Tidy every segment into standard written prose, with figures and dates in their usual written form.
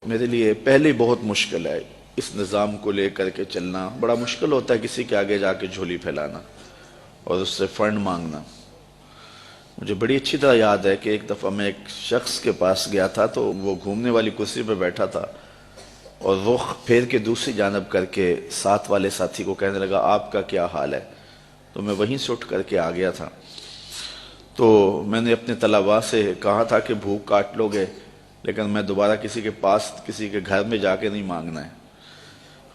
میرے لیے پہلے بہت مشکل ہے اس نظام کو لے کر کے چلنا. بڑا مشکل ہوتا ہے کسی کے آگے جا کے جھولی پھیلانا اور اس سے فنڈ مانگنا. مجھے بڑی اچھی طرح یاد ہے کہ ایک دفعہ میں ایک شخص کے پاس گیا تھا تو وہ گھومنے والی کرسی پہ بیٹھا تھا اور رخ پھیر کے دوسری جانب کر کے ساتھ والے ساتھی کو کہنے لگا آپ کا کیا حال ہے. تو میں وہیں سے اٹھ کر کے آ گیا تھا. تو میں نے اپنے طلباء سے کہا تھا کہ بھوک کاٹ لو گے لیکن میں دوبارہ کسی کے پاس کسی کے گھر میں جا کے نہیں مانگنا ہے.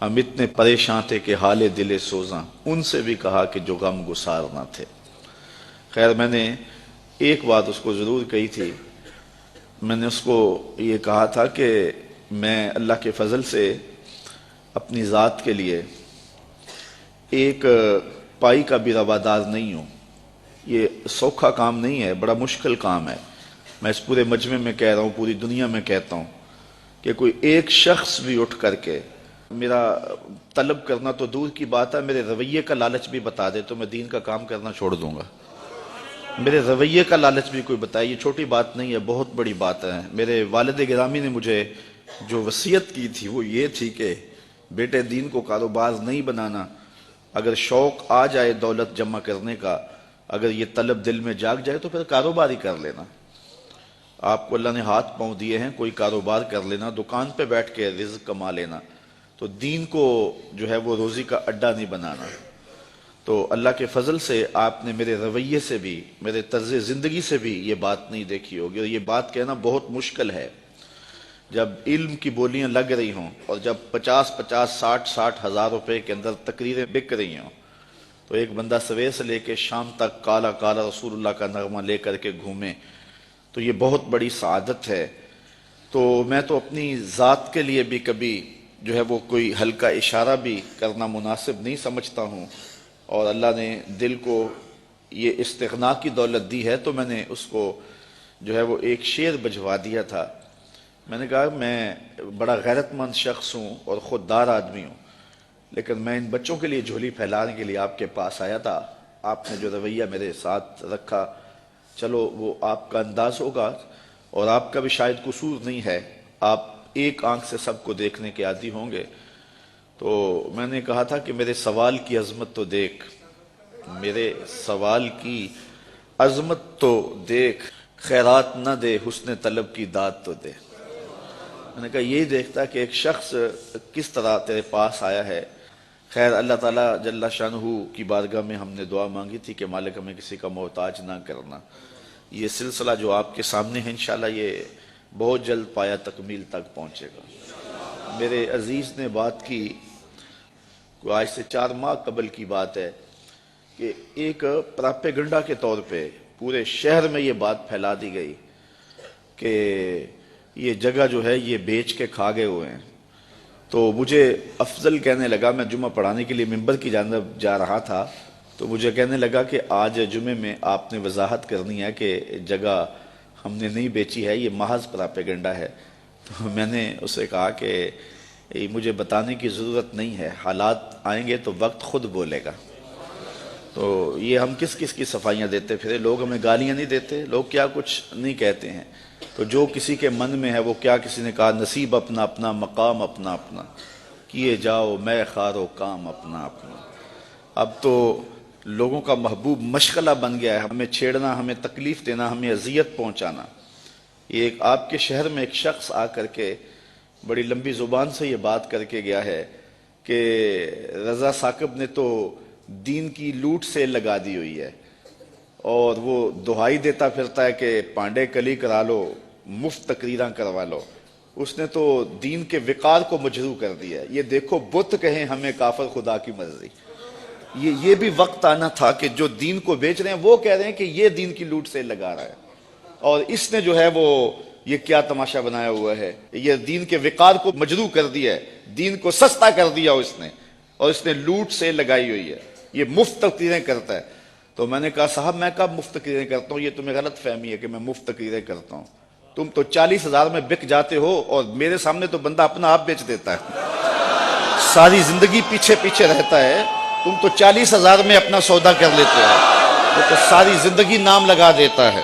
ہم اتنے پریشان تھے کہ حال دل سوزاں ان سے بھی کہا کہ جو غم گسار نہ تھے. خیر میں نے ایک بات اس کو ضرور کہی تھی. میں نے اس کو یہ کہا تھا کہ میں اللہ کے فضل سے اپنی ذات کے لیے ایک پائی کا بھی روادار نہیں ہوں. یہ سوکھا کام نہیں ہے, بڑا مشکل کام ہے. میں اس پورے مجمع میں کہہ رہا ہوں, پوری دنیا میں کہتا ہوں کہ کوئی ایک شخص بھی اٹھ کر کے میرا طلب کرنا تو دور کی بات ہے, میرے رویے کا لالچ بھی بتا دے تو میں دین کا کام کرنا چھوڑ دوں گا. میرے رویے کا لالچ بھی کوئی بتائے, یہ چھوٹی بات نہیں ہے, بہت بڑی بات ہے. میرے والد گرامی نے مجھے جو وصیت کی تھی وہ یہ تھی کہ بیٹے دین کو کاروبار نہیں بنانا. اگر شوق آ جائے دولت جمع کرنے کا, اگر یہ طلب دل میں جاگ جائے تو پھر کاروبار ہی کر لینا. آپ کو اللہ نے ہاتھ پاؤں دیے ہیں, کوئی کاروبار کر لینا, دکان پہ بیٹھ کے رزق کما لینا. تو دین کو جو ہے وہ روزی کا اڈا نہیں بنانا. تو اللہ کے فضل سے آپ نے میرے رویے سے بھی میرے طرز زندگی سے بھی یہ بات نہیں دیکھی ہوگی. اور یہ بات کہنا بہت مشکل ہے جب علم کی بولیاں لگ رہی ہوں اور جب 50-60 ہزار روپے کے اندر تقریریں بک رہی ہوں تو ایک بندہ سویر سے لے کے شام تک کالا کالا رسول اللہ کا نغمہ لے کر کے گھومے تو یہ بہت بڑی سعادت ہے. تو میں تو اپنی ذات کے لیے بھی کبھی جو ہے وہ کوئی ہلکا اشارہ بھی کرنا مناسب نہیں سمجھتا ہوں. اور اللہ نے دل کو یہ استغنا کی دولت دی ہے تو میں نے اس کو جو ہے وہ ایک شعر بجوا دیا تھا. میں نے کہا میں بڑا غیرت مند شخص ہوں اور خوددار آدمی ہوں, لیکن میں ان بچوں کے لیے جھولی پھیلانے کے لیے آپ کے پاس آیا تھا. آپ نے جو رویہ میرے ساتھ رکھا, چلو وہ آپ کا انداز ہوگا اور آپ کا بھی شاید قصور نہیں ہے, آپ ایک آنکھ سے سب کو دیکھنے کے عادی ہوں گے. تو میں نے کہا تھا کہ میرے سوال کی عظمت تو دیکھ, میرے سوال کی عظمت تو دیکھ, خیرات نہ دے حسن طلب کی داد تو دے. میں نے کہا یہی دیکھتا کہ ایک شخص کس طرح تیرے پاس آیا ہے. خیر اللہ تعالیٰ جل شانہ کی بارگاہ میں ہم نے دعا مانگی تھی کہ مالک ہمیں کسی کا محتاج نہ کرنا. یہ سلسلہ جو آپ کے سامنے ہے انشاءاللہ یہ بہت جلد پایا تکمیل تک پہنچے گا. میرے عزیز نے بات کی, آج سے 4 ماہ قبل کی بات ہے, کہ ایک پراپیگنڈا کے طور پہ پورے شہر میں یہ بات پھیلا دی گئی کہ یہ جگہ جو ہے یہ بیچ کے کھا گئے ہوئے ہیں. تو مجھے افضل کہنے لگا, میں جمعہ پڑھانے کے لیے منبر کی جانب جا رہا تھا, تو مجھے کہنے لگا کہ آج جمعے میں آپ نے وضاحت کرنی ہے کہ جگہ ہم نے نہیں بیچی ہے, یہ محض پراپیگنڈا ہے. تو میں نے اسے کہا کہ مجھے بتانے کی ضرورت نہیں ہے, حالات آئیں گے تو وقت خود بولے گا. تو یہ ہم کس کس کی صفائیاں دیتے پھرے, لوگ ہمیں گالیاں نہیں دیتے, لوگ کیا کچھ نہیں کہتے ہیں. تو جو کسی کے من میں ہے وہ کیا, کسی نے کہا نصیب اپنا اپنا مقام اپنا اپنا, کیے جاؤ میں خارو کام اپنا اپنا. اب تو لوگوں کا محبوب مشغلہ بن گیا ہے ہمیں چھیڑنا, ہمیں تکلیف دینا, ہمیں اذیت پہنچانا. یہ ایک آپ کے شہر میں ایک شخص آ کر کے بڑی لمبی زبان سے یہ بات کر کے گیا ہے کہ رضا ثاقب نے تو دین کی لوٹ سیل لگا دی ہوئی ہے اور وہ دہائی دیتا پھرتا ہے کہ پانڈے کلی کرا لو, مفت تقریراں کروا لو. اس نے تو دین کے وقار کو مجروح کر دیا ہے. یہ دیکھو بت کہیں ہمیں کافر خدا کی مرضی. یہ بھی وقت آنا تھا کہ جو دین کو بیچ رہے ہیں وہ کہہ رہے ہیں کہ یہ دین کی لوٹ سیل لگا رہا ہے, اور اس نے جو ہے وہ یہ کیا تماشا بنایا ہوا ہے, یہ دین کے وقار کو مجروح کر دیا ہے, دین کو سستا کر دیا اس نے, اور اس نے لوٹ سے لگائی ہوئی ہے, یہ مفت تقریریں کرتا ہے. تو میں نے کہا صاحب میں کب مفت تقریریں کرتا ہوں, یہ تمہیں غلط فہمی ہے کہ میں مفت تقریریں کرتا ہوں. تم تو 40,000 میں بک جاتے ہو اور میرے سامنے تو بندہ اپنا آپ بیچ دیتا ہے, ساری زندگی پیچھے پیچھے رہتا ہے. تم تو 40,000 میں اپنا سودا کر لیتے ہو, وہ تو ساری زندگی نام لگا دیتا ہے.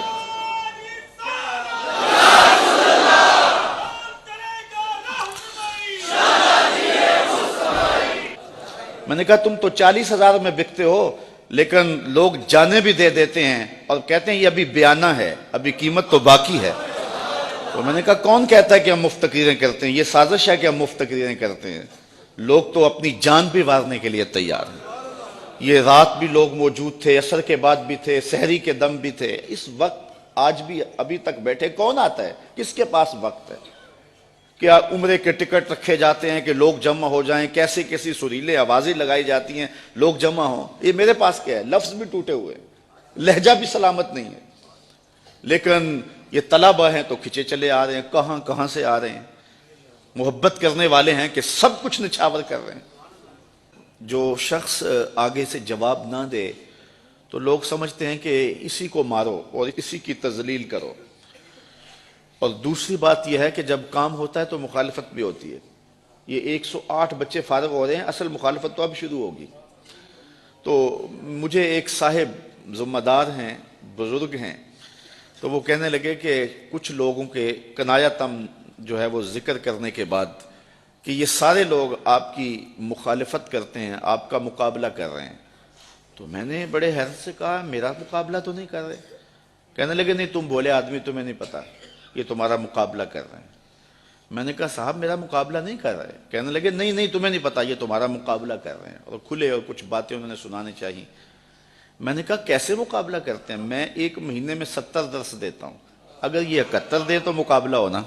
میں نے کہا تم تو 40,000 میں بکتے ہو لیکن لوگ جانے بھی دے دیتے ہیں اور کہتے ہیں یہ ابھی بیانہ ہے، ابھی قیمت تو باقی ہے۔ تو میں نے کہا کون کہتا ہے کہ ہم مفت تقریریں کرتے ہیں؟ یہ سازش ہے کہ ہم مفت تقریریں کرتے ہیں۔ لوگ تو اپنی جان بھی وارنے کے لیے تیار ہیں۔ یہ رات بھی لوگ موجود تھے، عصر کے بعد بھی تھے، سحری کے دم بھی تھے۔ اس وقت آج بھی ابھی تک بیٹھے کون آتا ہے؟ کس کے پاس وقت ہے؟ کیا عمرے کے ٹکٹ رکھے جاتے ہیں کہ لوگ جمع ہو جائیں، کیسی کیسی سریلے آوازیں لگائی جاتی ہیں لوگ جمع ہوں؟ یہ میرے پاس کیا ہے؟ لفظ بھی ٹوٹے ہوئے، لہجہ بھی سلامت نہیں ہے، لیکن یہ طلبہ ہیں تو کھچے چلے آ رہے ہیں، کہاں کہاں سے آ رہے ہیں، محبت کرنے والے ہیں کہ سب کچھ نچھاور کر رہے ہیں۔ جو شخص آگے سے جواب نہ دے تو لوگ سمجھتے ہیں کہ اسی کو مارو اور اسی کی تذلیل کرو۔ اور دوسری بات یہ ہے کہ جب کام ہوتا ہے تو مخالفت بھی ہوتی ہے۔ یہ 108 بچے فارغ ہو رہے ہیں، اصل مخالفت تو اب شروع ہوگی۔ تو مجھے ایک صاحب ذمہ دار ہیں، بزرگ ہیں، تو وہ کہنے لگے کہ کچھ لوگوں کے کنایتم جو ہے وہ ذکر کرنے کے بعد کہ یہ سارے لوگ آپ کی مخالفت کرتے ہیں، آپ کا مقابلہ کر رہے ہیں۔ تو میں نے بڑے حیرت سے کہا میرا مقابلہ تو نہیں کر رہے۔ کہنے لگے نہیں تم بولے آدمی، تمہیں نہیں پتا، یہ تمہارا مقابلہ کر رہے ہیں۔ میں نے کہا صاحب میرا مقابلہ نہیں کر رہے۔ کہنے لگے نہیں تمہیں نہیں پتا، یہ تمہارا مقابلہ کر رہے ہیں، اور کھلے اور کچھ باتیں انہوں نے سنانی چاہیے۔ میں نے کہا کیسے مقابلہ کرتے ہیں؟ میں ایک مہینے میں 70 درس دیتا ہوں، اگر یہ 71 دے تو مقابلہ ہونا۔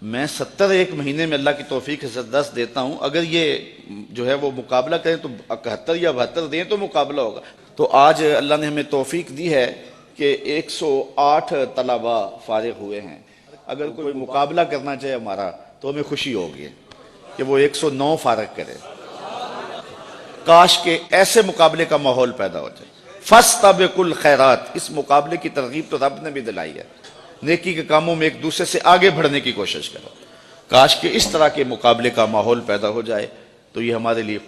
میں 70 ایک مہینے میں اللہ کی توفیق سے درس دیتا ہوں، اگر یہ جو ہے وہ مقابلہ کریں تو 71 یا 72 دیں تو مقابلہ ہوگا۔ تو آج اللہ نے ہمیں توفیق دی ہے کہ 108 طلبہ فارغ ہوئے ہیں۔ اگر کوئی مقابلہ کرنا چاہے ہمارا تو ہمیں خوشی ہوگی کہ وہ 109 فارغ کرے۔ کاش کہ ایسے مقابلے کا ماحول پیدا ہو جائے۔ فاستبقوا الخیرات، اس مقابلے کی ترغیب تو رب نے بھی دلائی ہے۔ نیکی کے کاموں میں ایک دوسرے سے آگے بڑھنے کی کوشش کرو۔ کاش کہ اس طرح کے مقابلے کا ماحول پیدا ہو جائے تو یہ ہمارے لیے